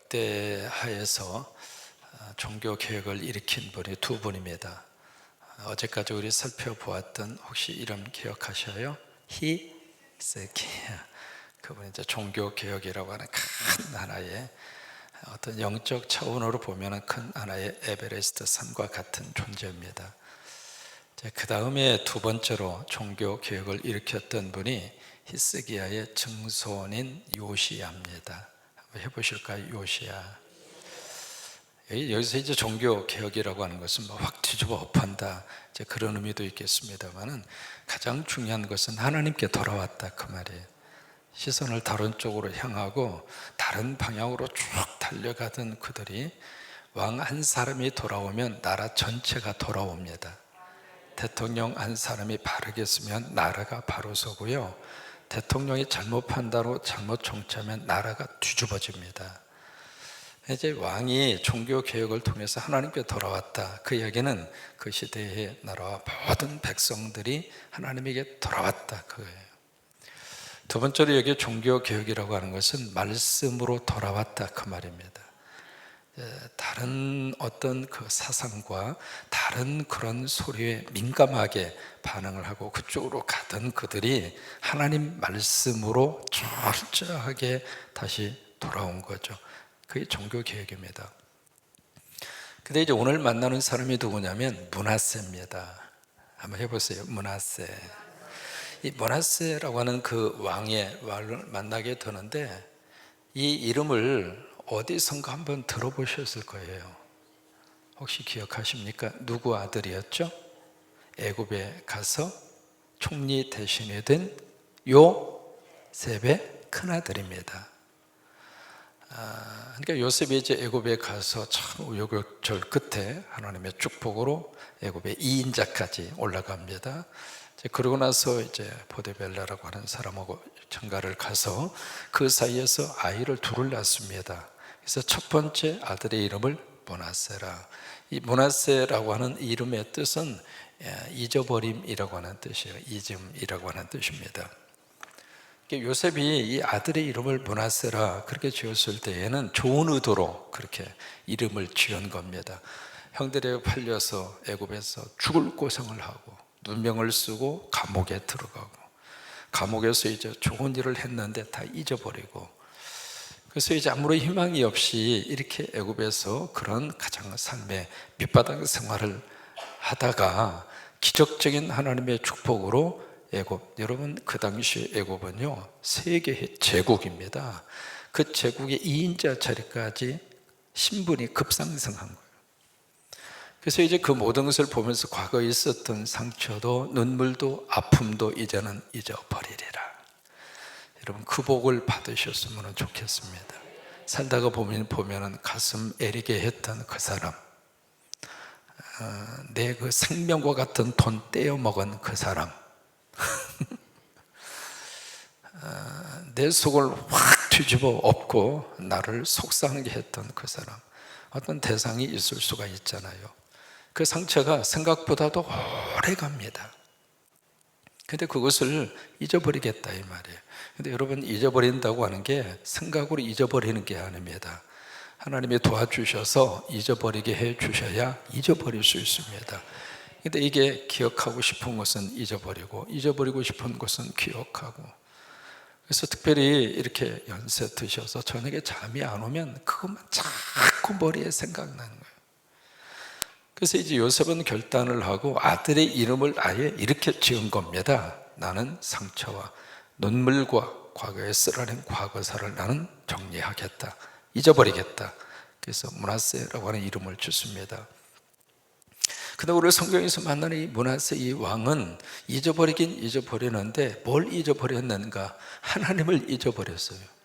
역대하에서 종교개혁을 일으킨 분이 두 분입니다. 어제까지 우리 살펴보았던 혹시 이름 기억하셔요? 히스기야. 그분이 이제 종교개혁이라고 하는 큰 하나의 어떤 영적 차원으로 보면 큰 하나의 에베레스트 산과 같은 존재입니다. 그 다음에 두 번째로 종교개혁을 일으켰던 분이 히스기야의 증손인 요시야입니다. 한번 해보실까요? 요시야. 여기서 이제 종교개혁이라고 하는 것은 확 뒤집어 엎한다, 이제 그런 의미도 있겠습니다만은 가장 중요한 것은 하나님께 돌아왔다, 그 말이에요. 시선을 다른 쪽으로 향하고 다른 방향으로 쭉 달려가던 그들이 왕 한 사람이 돌아오면 나라 전체가 돌아옵니다. 대통령 한 사람이 바르게 쓰면 나라가 바로 서고요, 대통령이 잘못 판단하고 잘못 총차면 나라가 뒤집어집니다. 이제 왕이 종교개혁을 통해서 하나님께 돌아왔다, 그 이야기는 그 시대의 나라와 모든 백성들이 하나님에게 돌아왔다, 그거예요. 두 번째로 여기 종교개혁이라고 하는 것은 말씀으로 돌아왔다, 그 말입니다. 다른 어떤 그 사상과 다른 그런 소리에 민감하게 반응을 하고 그쪽으로 가던 그들이 하나님 말씀으로 철저하게 다시 돌아온 거죠. 그게 종교개혁입니다. 근데 이제 오늘 만나는 사람이 누구냐면 므낫세입니다. 한번 해보세요. 므낫세. 이 므낫세라고 하는 그 왕의 말을 만나게 되는데, 이 이름을 어디선가 한번 들어보셨을 거예요. 혹시 기억하십니까? 누구 아들이었죠? 애굽에 가서 총리 대신이 된 요셉의 큰아들입니다. 그러니까 요셉이 이제 애굽에 가서 참 우여곡절 끝에 하나님의 축복으로 애굽의 2인자까지 올라갑니다. 그러고 나서 이제 보데벨라라고 하는 사람하고 장가를 가서 그 사이에서 아이를 둘을 낳습니다. 그래서 첫 번째 아들의 이름을 므낫세라. 이 므낫세라고 하는 이름의 뜻은 잊어버림이라고 하는 뜻이에요. 잊음이라고 하는 뜻입니다. 요셉이 이 아들의 이름을 므낫세라 그렇게 지었을 때에는 좋은 의도로 그렇게 이름을 지은 겁니다. 형들에게 팔려서 애굽에서 죽을 고생을 하고 누명을 쓰고 감옥에 들어가고, 감옥에서 이제 좋은 일을 했는데 다 잊어버리고, 그래서 이제 아무런 희망이 없이 이렇게 애굽에서 그런 가장 삶의 밑바닥 생활을 하다가 기적적인 하나님의 축복으로 애굽, 여러분 그 당시 애굽은요 세계의 제국입니다. 그 제국의 2인자 자리까지 신분이 급상승한 거예요. 그래서 이제 그 모든 것을 보면서 과거에 있었던 상처도 눈물도 아픔도 이제는 잊어버리리라. 여러분 그 복을 받으셨으면 좋겠습니다. 살다가 보면은 가슴 애리게 했던 그 사람, 내 그 생명과 같은 돈 떼어먹은 그 사람, 내 속을 확 뒤집어 엎고 나를 속상하게 했던 그 사람, 어떤 대상이 있을 수가 있잖아요. 그 상처가 생각보다도 오래 갑니다. 근데 그것을 잊어버리겠다 이 말이에요. 근데 여러분 잊어버린다고 하는 게 생각으로 잊어버리는 게 아닙니다. 하나님이 도와주셔서 잊어버리게 해 주셔야 잊어버릴 수 있습니다. 근데 이게 기억하고 싶은 것은 잊어버리고 잊어버리고 싶은 것은 기억하고, 그래서 특별히 이렇게 연세 드셔서 저녁에 잠이 안 오면 그것만 자꾸 머리에 생각나는 거예요. 그래서 이제 요셉은 결단을 하고 아들의 이름을 아예 이렇게 지은 겁니다. 나는 상처와 눈물과 과거에 쓰라린 과거사를 나는 정리하겠다, 잊어버리겠다. 그래서 므낫세라고 하는 이름을 주습니다. 근데 우리 성경에서 만나는 이 므낫세 이 왕은 잊어버리긴 잊어버리는데 뭘 잊어버렸는가? 하나님을 잊어버렸어요.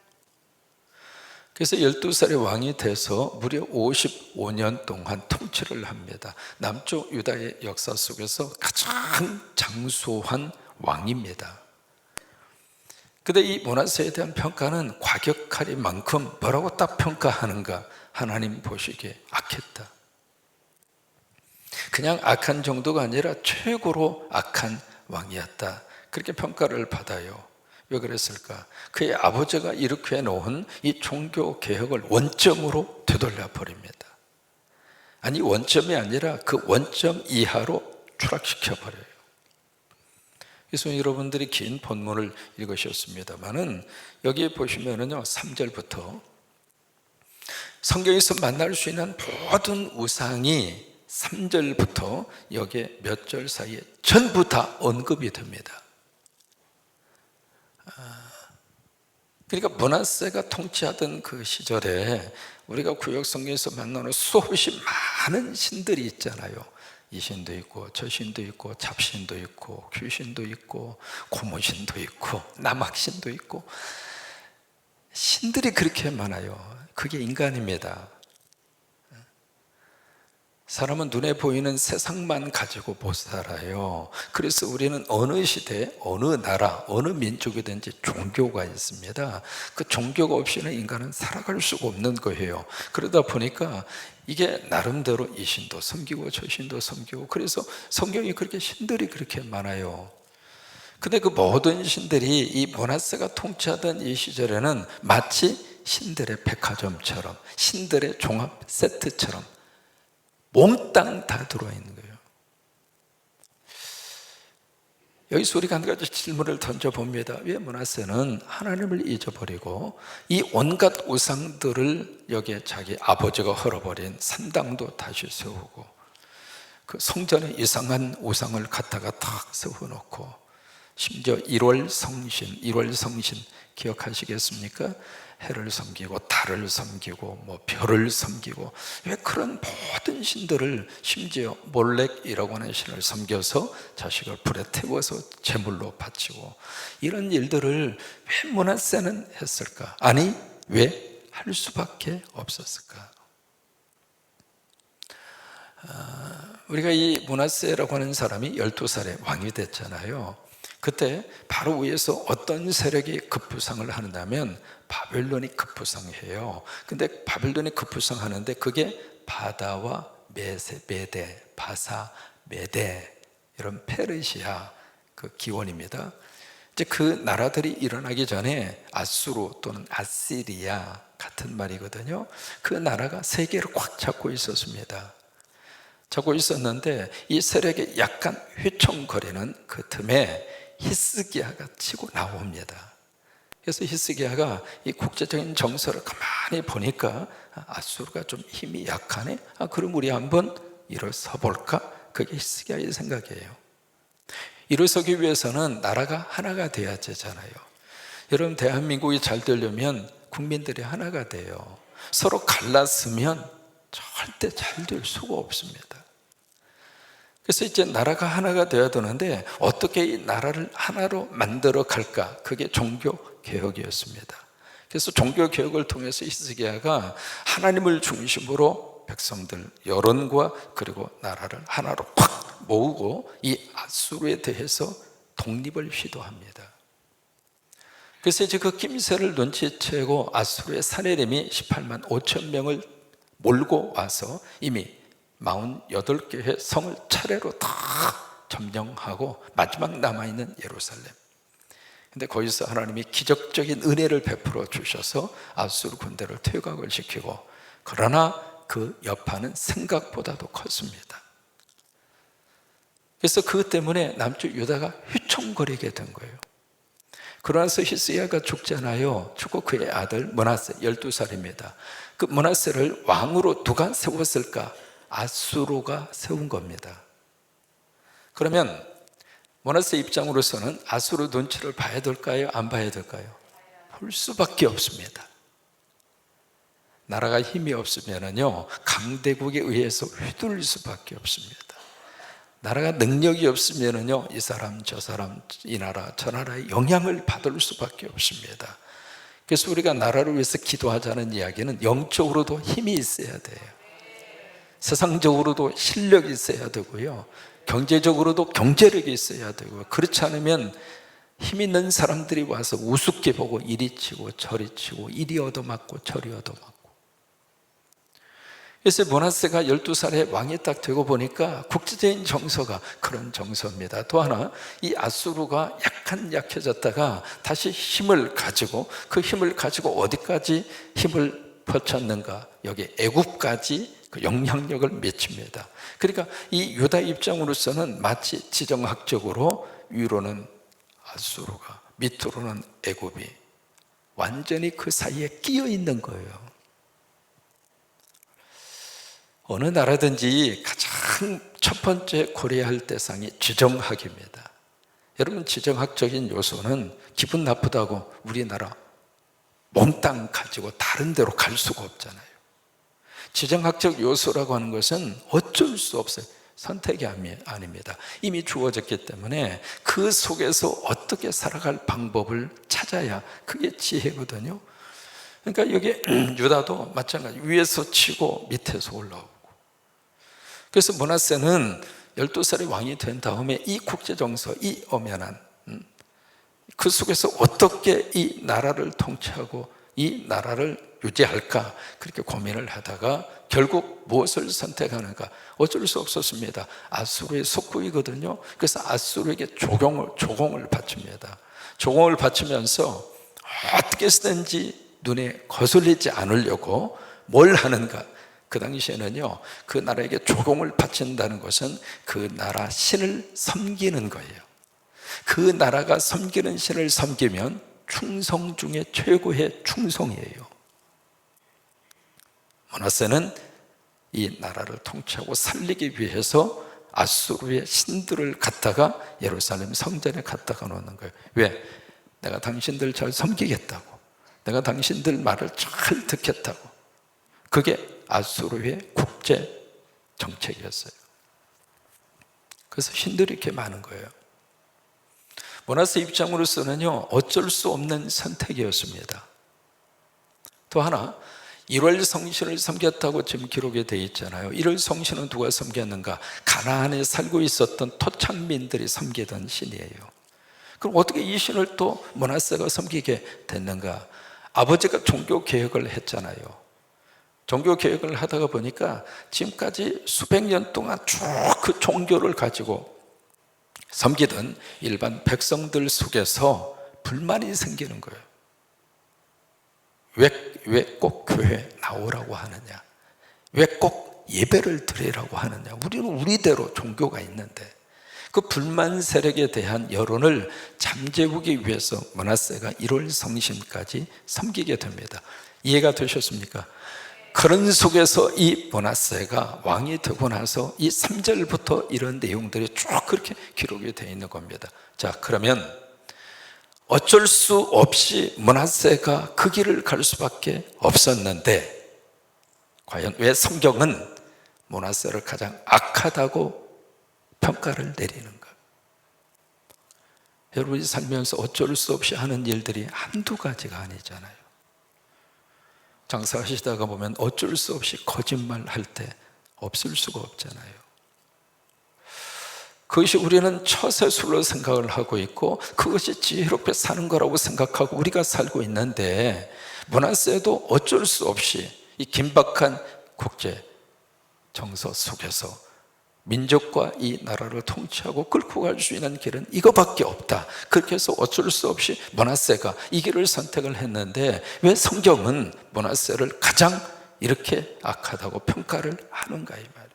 그래서 12살의 왕이 돼서 무려 55년 동안 통치를 합니다. 남쪽 유다의 역사 속에서 가장 장수한 왕입니다. 그런데 이 므낫세에 대한 평가는 과격하리만큼 뭐라고 딱 평가하는가? 하나님 보시기에 악했다. 그냥 악한 정도가 아니라 최고로 악한 왕이었다, 그렇게 평가를 받아요. 왜 그랬을까? 그의 아버지가 일으켜 놓은 이 종교 개혁을 원점으로 되돌려 버립니다. 아니, 원점이 아니라 그 원점 이하로 추락시켜 버려요. 그래서 여러분들이 긴 본문을 읽으셨습니다만은 여기에 보시면은요, 3절부터 성경에서 만날 수 있는 모든 우상이 3절부터 여기에 몇 절 사이에 전부 다 언급이 됩니다. 그러니까 므낫세가 통치하던 그 시절에 우리가 구약 성경에서 만나는 수없이 많은 신들이 있잖아요. 이 신도 있고 저 신도 있고 잡신도 있고 귀신도 있고 고무신도 있고 남학신도 있고 신들이 그렇게 많아요. 그게 인간입니다. 사람은 눈에 보이는 세상만 가지고 못 살아요. 그래서 우리는 어느 시대, 어느 나라, 어느 민족이든지 종교가 있습니다. 그 종교가 없이는 인간은 살아갈 수가 없는 거예요. 그러다 보니까 이게 나름대로 이 신도 섬기고 저 신도 섬기고, 그래서 성경이 그렇게 신들이 그렇게 많아요. 근데 그 모든 신들이 이 므낫세가 통치하던 이 시절에는 마치 신들의 백화점처럼, 신들의 종합 세트처럼 몽땅 다 들어와 있는 거예요. 여기서 우리가 한 가지 질문을 던져봅니다. 왜 므낫세는 하나님을 잊어버리고 이 온갖 우상들을 여기에 자기 아버지가 헐어버린 산당도 다시 세우고, 그 성전에 이상한 우상을 갖다가 탁 세워놓고, 심지어 1월 성신 기억하시겠습니까? 해를 섬기고 달을 섬기고 뭐 별을 섬기고, 왜 그런 모든 신들을, 심지어 몰렉이라고 하는 신을 섬겨서 자식을 불에 태워서 제물로 바치고, 이런 일들을 왜 므낫세는 했을까? 아니, 왜 할 수밖에 없었을까? 우리가 이 므낫세라고 하는 사람이 12살에 왕이 됐잖아요. 그때 바로 위에서 어떤 세력이 급부상을 하는다면 바벨론이 급부상해요. 근데 바벨론이 급부상하는데 그게 바다와 메대, 바사, 메대, 이런 페르시아 그 기원입니다. 이제 그 나라들이 일어나기 전에 아수르 또는 아시리아 같은 말이거든요. 그 나라가 세계를 꽉 잡고 있었습니다. 잡고 있었는데 이 세력이 약간 휘청거리는 그 틈에 히스기야가 치고 나옵니다. 그래서 히스기야가 이 국제적인 정서를 가만히 보니까 아수르가 좀 힘이 약하네. 그럼 우리 한번 일어서 볼까? 그게 히스기야의 생각이에요. 일어서기 위해서는 나라가 하나가 돼야 되잖아요. 여러분, 대한민국이 잘 되려면 국민들이 하나가 돼요. 서로 갈랐으면 절대 잘 될 수가 없습니다. 그래서 이제 나라가 하나가 되어야 되는데 어떻게 이 나라를 하나로 만들어 갈까? 그게 종교 개혁이었습니다. 그래서 종교 개혁을 통해서 히스기야가 하나님을 중심으로 백성들 여론과 그리고 나라를 하나로 확 모으고 이 아수르에 대해서 독립을 시도합니다. 그래서 이제 그 낌새를 눈치채고 아수르의 사내림이 18만 5천 명을 몰고 와서 이미 48개의 성을 차례로 다 점령하고 마지막 남아있는 예루살렘. 근데 거기서 하나님이 기적적인 은혜를 베풀어 주셔서 아수르 군대를 퇴각을 시키고, 그러나 그 여파는 생각보다도 컸습니다. 그래서 그것 때문에 남쪽 유다가 휘청거리게 된 거예요. 그러나서 히스기야가 죽잖아요. 죽고 그의 아들 므낫세 12살입니다. 그 므낫세를 왕으로 누가 세웠을까? 아수르가 세운 겁니다. 그러면 므낫세 입장으로서는 아수르 눈치를 봐야 될까요? 안 봐야 될까요? 볼 수밖에 없습니다. 나라가 힘이 없으면요, 강대국에 의해서 휘둘릴 수밖에 없습니다. 나라가 능력이 없으면요, 이 사람 저 사람 이 나라 저 나라의 영향을 받을 수밖에 없습니다. 그래서 우리가 나라를 위해서 기도하자는 이야기는 영적으로도 힘이 있어야 돼요. 세상적으로도 실력이 있어야 되고요, 경제적으로도 경제력이 있어야 되고요. 그렇지 않으면 힘 있는 사람들이 와서 우습게 보고 이리 치고 저리 치고, 이리 얻어맞고 저리 얻어맞고. 그래서 므낫세가 12살에 왕이 딱 되고 보니까 국제적인 정서가 그런 정서입니다. 또 하나, 이 아수르가 약해졌다가 다시 힘을 가지고, 그 힘을 가지고 어디까지 힘을 펼쳤는가? 여기 애굽까지 그 영향력을 미칩니다. 그러니까 이 유다 입장으로서는 마치 지정학적으로 위로는 아수르가, 밑으로는 애굽이 완전히 그 사이에 끼어 있는 거예요. 어느 나라든지 가장 첫 번째 고려해야 할 대상이 지정학입니다. 여러분, 지정학적인 요소는 기분 나쁘다고 우리나라 몽땅 가지고 다른 데로 갈 수가 없잖아요. 지정학적 요소라고 하는 것은 어쩔 수 없어요. 선택이 아닙니다. 이미 주어졌기 때문에 그 속에서 어떻게 살아갈 방법을 찾아야 그게 지혜거든요. 그러니까 여기 유다도 마찬가지, 위에서 치고 밑에서 올라오고. 그래서 므낫세는 12살의 왕이 된 다음에 이 국제정서, 이 엄연한 그 속에서 어떻게 이 나라를 통치하고 이 나라를 유지할까, 그렇게 고민을 하다가 결국 무엇을 선택하는가? 어쩔 수 없었습니다. 아수르의 속국이거든요. 그래서 아수르에게 조공을 바칩니다. 조공을 바치면서 어떻게 쓰든지 눈에 거슬리지 않으려고 뭘 하는가? 그 당시에는요, 그 나라에게 조공을 바친다는 것은 그 나라 신을 섬기는 거예요. 그 나라가 섬기는 신을 섬기면 충성 중에 최고의 충성이에요. 므낫세는 이 나라를 통치하고 살리기 위해서 아수르의 신들을 갖다가 예루살렘 성전에 갖다가 놓는 거예요. 왜? 내가 당신들 잘 섬기겠다고, 내가 당신들 말을 잘 듣겠다고. 그게 아수르의 국제 정책이었어요. 그래서 신들이 이렇게 많은 거예요. 므낫세 입장으로서는요, 어쩔 수 없는 선택이었습니다. 또 하나, 1월 성신을 섬겼다고 지금 기록이 되어 있잖아요. 1월 성신은 누가 섬겼는가? 가나안에 살고 있었던 토착민들이 섬기던 신이에요. 그럼 어떻게 이 신을 또 므낫세가 섬기게 됐는가? 아버지가 종교 개혁을 했잖아요. 종교 개혁을 하다가 보니까 지금까지 수백 년 동안 쭉 그 종교를 가지고 섬기던 일반 백성들 속에서 불만이 생기는 거예요. 왜 꼭 교회 나오라고 하느냐? 왜 꼭 예배를 드리라고 하느냐? 우리는 우리대로 종교가 있는데. 그 불만 세력에 대한 여론을 잠재우기 위해서 므낫세가 1월 성신까지 섬기게 됩니다. 이해가 되셨습니까? 그런 속에서 이 므낫세가 왕이 되고 나서 이 3절부터 이런 내용들이 쭉 그렇게 기록이 되어 있는 겁니다. 자, 그러면 어쩔 수 없이 므낫세가 그 길을 갈 수밖에 없었는데, 과연 왜 성경은 므낫세를 가장 악하다고 평가를 내리는가? 여러분이 살면서 어쩔 수 없이 하는 일들이 한두 가지가 아니잖아요. 장사하시다가 보면 어쩔 수 없이 거짓말할 때 없을 수가 없잖아요. 그것이 우리는 처세술로 생각을 하고 있고 그것이 지혜롭게 사는 거라고 생각하고 우리가 살고 있는데, 므낫세도 어쩔 수 없이 이 긴박한 국제 정서 속에서 민족과 이 나라를 통치하고 끌고 갈 수 있는 길은 이거밖에 없다. 그렇게 해서 어쩔 수 없이 므낫세가 이 길을 선택을 했는데, 왜 성경은 므낫세를 가장 이렇게 악하다고 평가를 하는가, 이 말이에요.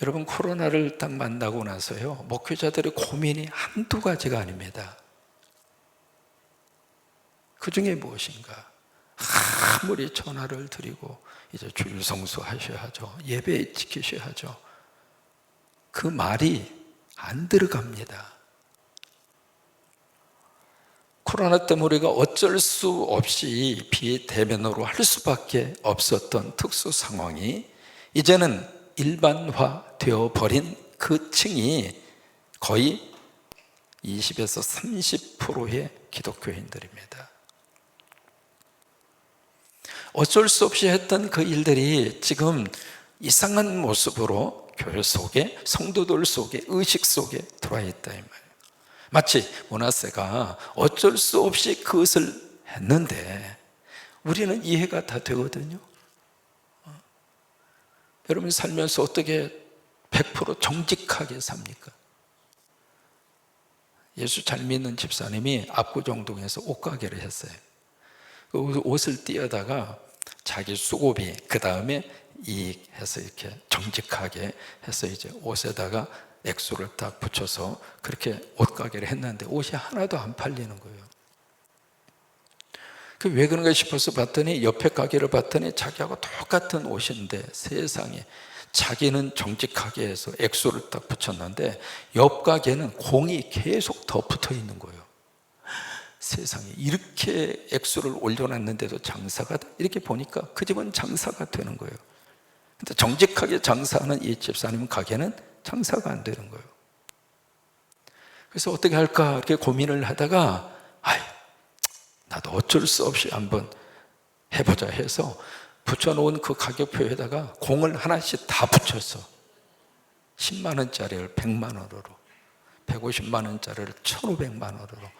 여러분, 코로나를 딱 만나고 나서요, 목회자들의 고민이 한두 가지가 아닙니다. 그 중에 무엇인가? 아무리 전화를 드리고 이제 주일 성수하셔야 하죠, 예배 지키셔야 하죠, 그 말이 안 들어갑니다. 코로나 때문에 우리가 어쩔 수 없이 비대면으로 할 수밖에 없었던 특수 상황이 이제는 일반화되어 버린 그 층이 거의 20에서 30%의 기독교인들입니다. 어쩔 수 없이 했던 그 일들이 지금 이상한 모습으로 교회 속에, 성도들 속에, 의식 속에 들어와 있다, 이 말이에요. 마치 므낫세가 어쩔 수 없이 그것을 했는데 우리는 이해가 다 되거든요. 여러분 살면서 어떻게 100% 정직하게 삽니까? 예수 잘 믿는 집사님이 압구정동에서 옷가게를 했어요. 그 옷을 띄어다가 자기 수고비, 그 다음에 이익해서 이렇게 정직하게 해서 이제 옷에다가 액수를 딱 붙여서 그렇게 옷가게를 했는데 옷이 하나도 안 팔리는 거예요. 그 왜 그런가 싶어서 봤더니 옆에 가게를 봤더니 자기하고 똑같은 옷인데 세상에 자기는 정직하게 해서 액수를 딱 붙였는데 옆 가게는 공이 계속 더 붙어 있는 거예요. 세상에 이렇게 액수를 올려놨는데도 장사가 돼? 이렇게 보니까 그 집은 장사가 되는 거예요. 근데 정직하게 장사하는 이 집사님 가게는 장사가 안 되는 거예요. 그래서 어떻게 할까 이렇게 고민을 하다가 나도 어쩔 수 없이 한번 해보자 해서 붙여놓은 그 가격표에다가 공을 하나씩 다 붙였어. 10만 원짜리를 100만 원으로, 150만 원짜리를 1,500만 원으로.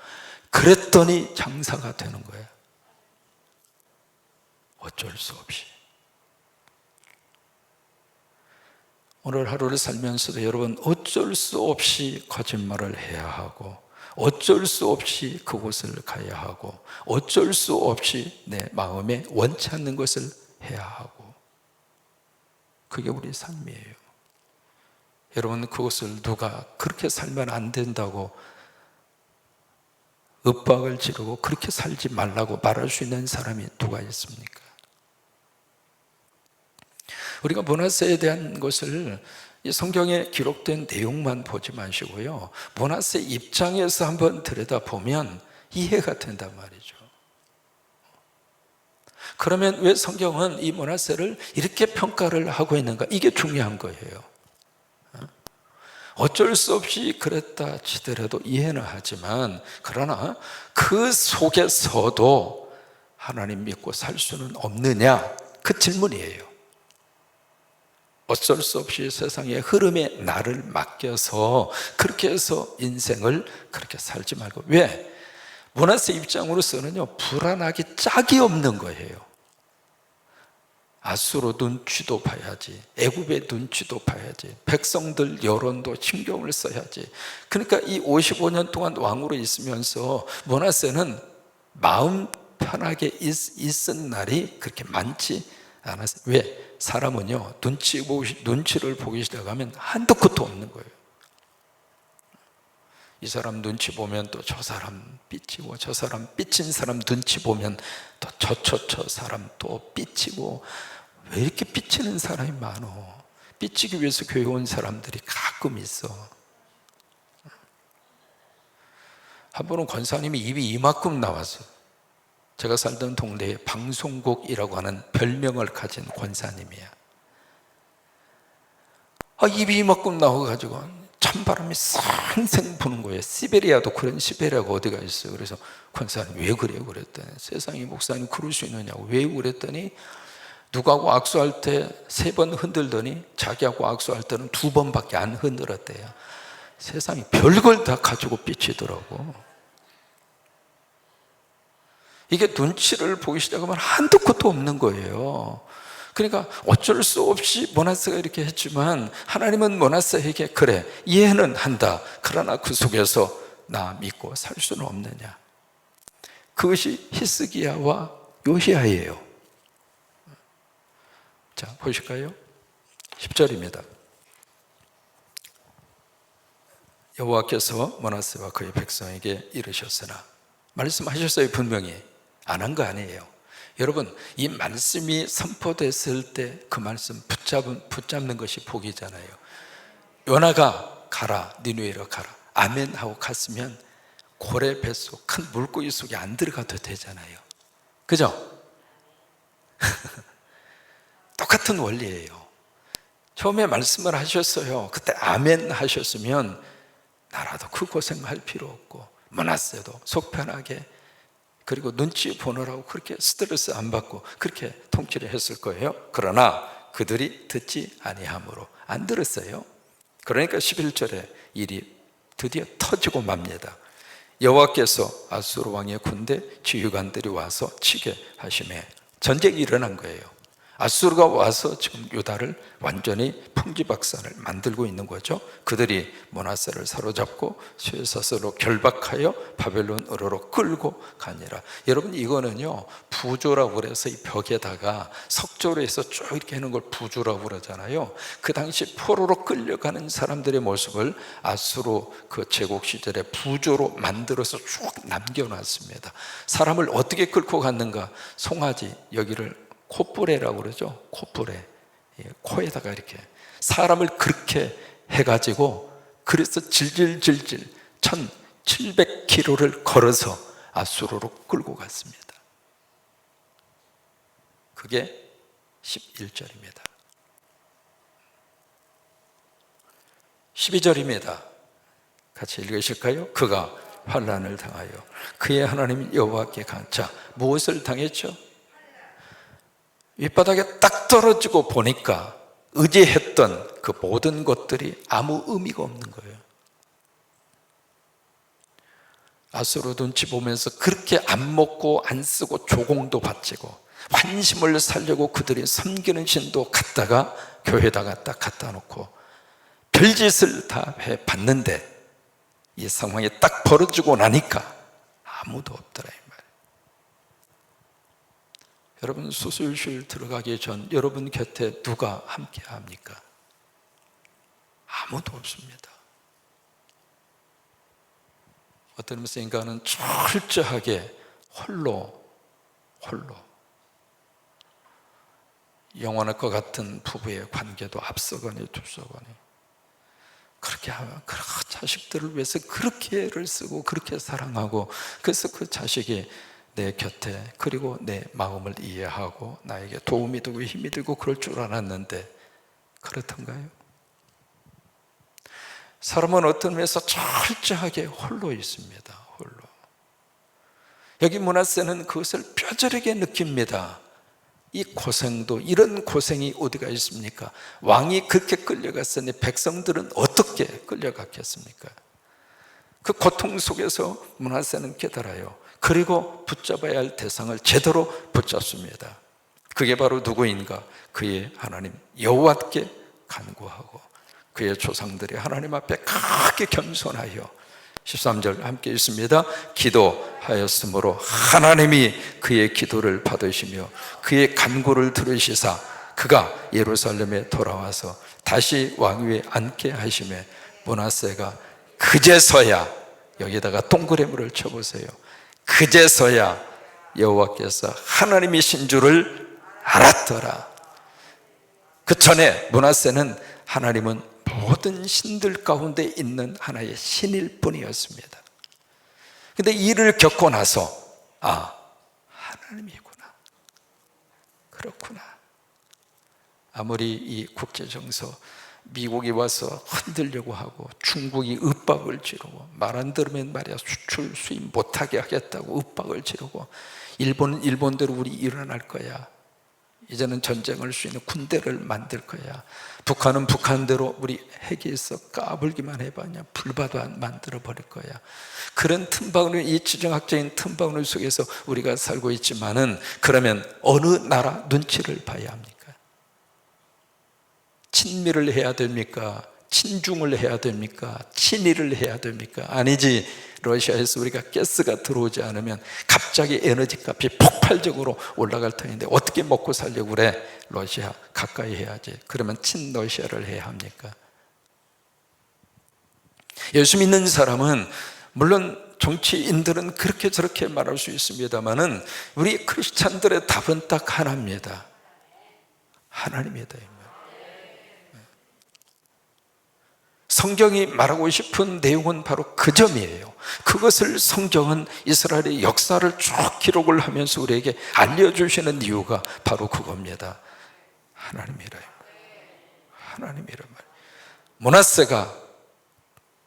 그랬더니 장사가 되는 거예요. 어쩔 수 없이. 오늘 하루를 살면서도 여러분 어쩔 수 없이 거짓말을 해야 하고, 어쩔 수 없이 그곳을 가야 하고, 어쩔 수 없이 내 마음에 원치 않는 것을 해야 하고, 그게 우리 삶이에요. 여러분 그것을 누가 그렇게 살면 안 된다고 윽박을 지르고 그렇게 살지 말라고 말할 수 있는 사람이 누가 있습니까? 우리가 므낫세에 대한 것을 이 성경에 기록된 내용만 보지 마시고요, 므낫세 입장에서 한번 들여다보면 이해가 된단 말이죠. 그러면 왜 성경은 이 므낫세를 이렇게 평가를 하고 있는가? 이게 중요한 거예요. 어쩔 수 없이 그랬다 치더라도 이해는 하지만, 그러나 그 속에서도 하나님 믿고 살 수는 없느냐? 그 질문이에요. 어쩔 수 없이 세상의 흐름에 나를 맡겨서 그렇게 해서 인생을 그렇게 살지 말고. 왜? 므낫세 입장으로서는요, 불안하기 짝이 없는 거예요. 아수르 눈치도 봐야지, 애굽의 눈치도 봐야지, 백성들 여론도 신경을 써야지. 그러니까 이 55년 동안 왕으로 있으면서 므낫세는 마음 편하게 있은 날이 그렇게 많지 않았어요. 왜? 사람은요, 눈치를 보기 시작하면 한도 끝도 없는 거예요. 이 사람 눈치 보면 또 저 사람 삐치고, 저 사람 삐친 사람 눈치 보면 또 저 사람 또 삐치고. 왜 이렇게 삐치는 사람이 많어? 삐치기 위해서 교회 온 사람들이 가끔 있어. 한 번은 권사님이 입이 이만큼 나왔어. 제가 살던 동네에 방송국이라고 하는 별명을 가진 권사님이야. 입이 이만큼 나와가지고 찬바람이 쌩쌩 부는 거예요. 시베리아도 그런 시베리아가 어디가 있어요. 그래서 권사님 왜 그래요? 그랬더니, 세상에 목사님 그럴 수 있느냐고. 왜 그랬더니, 누구하고 악수할 때 3번 흔들더니 자기하고 악수할 때는 2번밖에 안 흔들었대요. 세상에 별걸 다 가지고 삐치더라고. 이게 눈치를 보기 시작하면 한도 끝도 없는 거예요. 그러니까 어쩔 수 없이 므낫세가 이렇게 했지만, 하나님은 므낫세에게 그래, 이해는 한다. 그러나 그 속에서 나 믿고 살 수는 없느냐. 그것이 히스기야와 요시야예요. 자, 보실까요? 10절입니다. 여호와께서 므낫세와 그의 백성에게 이르셨으나, 말씀하셨어요. 분명히 안 한 거 아니에요. 여러분, 이 말씀이 선포됐을 때 그 말씀 붙잡는 것이 복이잖아요. 요나가 가라, 니느웨로 가라, 아멘 하고 갔으면 고래 뱃속, 큰 물고기 속에 안 들어가도 되잖아요. 그죠? 똑같은 원리예요. 처음에 말씀을 하셨어요. 그때 아멘 하셨으면 나라도 그 고생할 필요 없고, 므낫세도 속 편하게, 그리고 눈치 보느라고 그렇게 스트레스 안 받고 그렇게 통치를 했을 거예요. 그러나 그들이 듣지 아니함으로 안 들었어요. 그러니까 11절에 일이 드디어 터지고 맙니다. 여호와께서 아수르 왕의 군대 지휘관들이 와서 치게 하심에 전쟁이 일어난 거예요. 아수르가 와서 지금 유다를 완전히 풍지박산을 만들고 있는 거죠. 그들이 므낫세를 사로잡고 쇠사슬로 결박하여 바벨론으로 끌고 가니라. 여러분, 이거는요 부조라고 그래서 이 벽에다가 석조로 해서 쭉 이렇게 하는 걸 부조라고 그러잖아요. 그 당시 포로로 끌려가는 사람들의 모습을 아수르 그 제국 시절에 부조로 만들어서 쭉 남겨놨습니다. 사람을 어떻게 끌고 갔는가? 송아지, 여기를 콧불에라고 그러죠. 콧불에, 코에다가 이렇게 사람을 그렇게 해가지고, 그래서 질질질질 1700km를 걸어서 아수르로 끌고 갔습니다. 그게 11절입니다 12절입니다 같이 읽으실까요? 그가 환난을 당하여 그의 하나님 여호와께 간차. 무엇을 당했죠? 윗바닥에 딱 떨어지고 보니까 의지했던 그 모든 것들이 아무 의미가 없는 거예요. 아수르 눈치 보면서 그렇게 안 먹고 안 쓰고 조공도 바치고 환심을 살려고 그들이 섬기는 신도 갖다가 교회에다가 딱 갖다 놓고 별짓을 다 해봤는데 이 상황이 딱 벌어지고 나니까 아무도 없더라 이 말이에요. 여러분, 수술실 들어가기 전 여러분 곁에 누가 함께 합니까? 아무도 없습니다. 어떤 의미에서 인간은 철저하게 홀로 영원할 것 같은 부부의 관계도 앞서거니 뒤서거니 그렇게 하면 자식들을 위해서 그렇게 애를 쓰고 그렇게 사랑하고, 그래서 그 자식이 내 곁에, 그리고 내 마음을 이해하고 나에게 도움이 되고 힘이 되고 그럴 줄 알았는데 그렇던가요? 사람은 어떤 면에서 철저하게 홀로 있습니다. 홀로. 여기 므낫세는 그것을 뼈저리게 느낍니다. 이 고생도, 이런 고생이 어디가 있습니까? 왕이 그렇게 끌려갔으니 백성들은 어떻게 끌려갔겠습니까? 그 고통 속에서 므낫세는 깨달아요. 그리고 붙잡아야 할 대상을 제대로 붙잡습니다. 그게 바로 누구인가? 그의 하나님 여호와께 간구하고 그의 조상들이 하나님 앞에 크게 겸손하여 13절 함께 읽습니다. 기도하였으므로 하나님이 그의 기도를 받으시며 그의 간구를 들으시사 그가 예루살렘에 돌아와서 다시 왕위에 앉게 하시매 므낫세가 그제서야, 여기다가 동그라미를 쳐보세요. 그제서야 여호와께서 하나님이신 줄을 알았더라. 그 전에 므낫세는 하나님은 모든 신들 가운데 있는 하나의 신일 뿐이었습니다. 그런데 이를 겪고 나서 하나님이구나, 그렇구나. 아무리 이 국제정서 미국이 와서 흔들려고 하고 중국이 윽박을 지르고 말 안 들으면 말이야 수출 수입 못하게 하겠다고 윽박을 지르고 일본은 일본대로 우리 일어날 거야, 이제는 전쟁을 할 수 있는 군대를 만들 거야, 북한은 북한대로 우리 핵에서 까불기만 해봐 그냥 불바다 만들어 버릴 거야. 그런 틈바구니, 이 지정학적인 틈바구니 속에서 우리가 살고 있지만은, 그러면 어느 나라 눈치를 봐야 합니까? 친미를 해야 됩니까? 친중을 해야 됩니까? 친일을 해야 됩니까? 아니지. 러시아에서 우리가 가스가 들어오지 않으면 갑자기 에너지 값이 폭발적으로 올라갈 터인데 어떻게 먹고 살려고 그래? 러시아 가까이 해야지. 그러면 친러시아를 해야 합니까? 예수 믿는 사람은, 물론 정치인들은 그렇게 저렇게 말할 수 있습니다만은 우리 크리스찬들의 답은 딱 하나입니다. 하나님이다. 성경이 말하고 싶은 내용은 바로 그 점이에요. 그것을 성경은 이스라엘의 역사를 쭉 기록을 하면서 우리에게 알려주시는 이유가 바로 그겁니다. 하나님이라요. 하나님이란 말. 므낫세가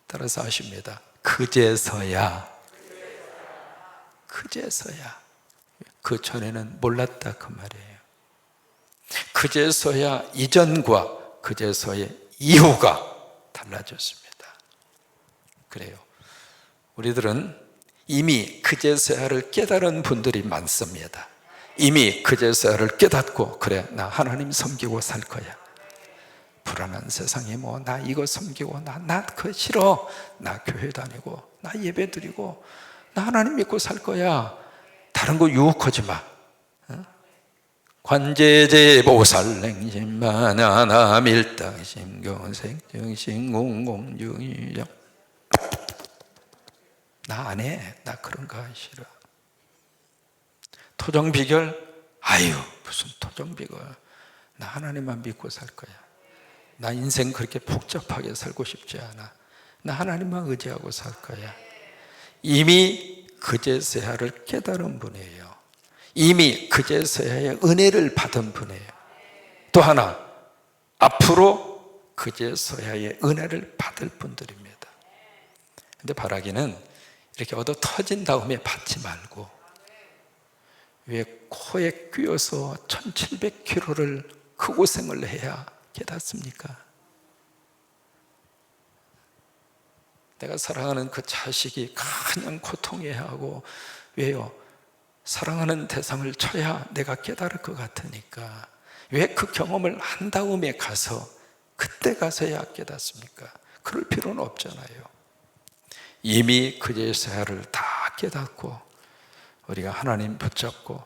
따라서 아십니다. 그제서야 그 전에는 몰랐다 그 말이에요. 그제서야 이전과 그제서의 이후가 달라졌습니다. 그래요. 우리들은 이미 그제서야를 깨달은 분들이 많습니다. 이미 그제서야를 깨닫고 그래 나 하나님 섬기고 살 거야. 불안한 세상에 뭐 나 이거 섬기고 나 그거 싫어. 나 교회 다니고 나 예배 드리고 나 하나님 믿고 살 거야. 다른 거 유혹하지 마. 관제제 보살냉심만 하나 밀당심 경생 정신 공공중이정 나 안 해. 나 그런 거 하기 싫어. 토정비결 아유 무슨 토정비결. 나 하나님만 믿고 살 거야. 나 인생 그렇게 복잡하게 살고 싶지 않아. 나 하나님만 의지하고 살 거야. 이미 그제서야를 깨달은 분이에요. 이미 그제서야의 은혜를 받은 분이에요. 또 하나 앞으로 그제서야의 은혜를 받을 분들입니다. 근데 바라기는 이렇게 얻어 터진 다음에 받지 말고 왜 코에 끼어서 1700km를 그 고생을 해야 깨닫습니까? 내가 사랑하는 그 자식이 그냥 고통해야 하고 왜요? 사랑하는 대상을 쳐야 내가 깨달을 것 같으니까 왜 그 경험을 한 다음에 가서 그때 가서야 깨닫습니까? 그럴 필요는 없잖아요. 이미 그제서야를 다 깨닫고 우리가 하나님 붙잡고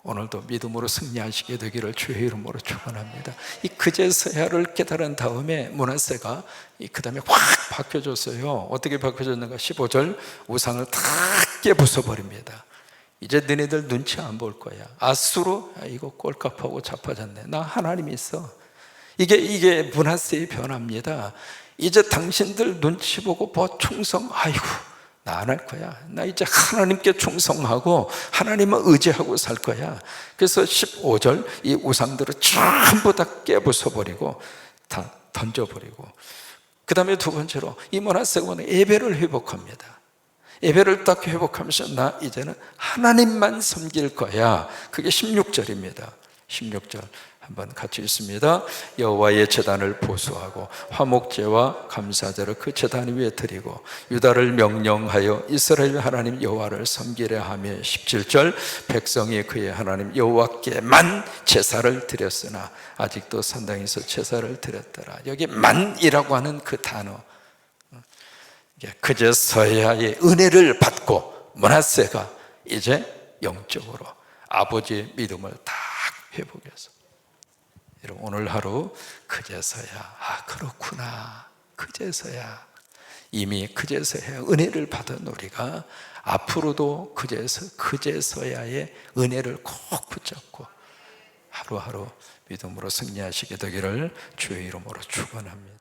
오늘도 믿음으로 승리하시게 되기를 주의 이름으로 축원합니다. 이 그제서야를 깨달은 다음에 므낫세가 그 다음에 확 바뀌어졌어요. 어떻게 바뀌어졌는가? 15절 우상을 다 깨부숴버립니다. 이제 너네들 눈치 안 볼 거야. 아수르 이거 꼴값하고 자빠졌네. 나 하나님 있어. 이게 므낫세의 변화입니다. 이제 당신들 눈치 보고 뭐 충성 아이고 나 안 할 거야. 나 이제 하나님께 충성하고 하나님을 의지하고 살 거야. 그래서 15절 이 우상들을 전부 다 깨부숴버리고 다 던져버리고 그 다음에 두 번째로 이 므낫세가 예배를 회복합니다. 예배를 딱 회복하면서 나 이제는 하나님만 섬길 거야. 그게 16절입니다 16절 한번 같이 읽습니다. 여호와의 제단을 보수하고 화목제와 감사제를 그 제단 위에 드리고 유다를 명령하여 이스라엘 하나님 여호와를 섬기려 하며 17절 백성이 그의 하나님 여호와께만 제사를 드렸으나 아직도 산당에서 제사를 드렸더라. 여기 만이라고 하는 그 단어 그제서야의 은혜를 받고 므낫세가 이제 영적으로 아버지의 믿음을 다 회복해서 여러분 오늘 하루 그제서야 그렇구나 그제서야 이미 그제서야 은혜를 받은 우리가 앞으로도 그제서야의 은혜를 꼭 붙잡고 하루하루 믿음으로 승리하시게 되기를 주의 이름으로 축원합니다.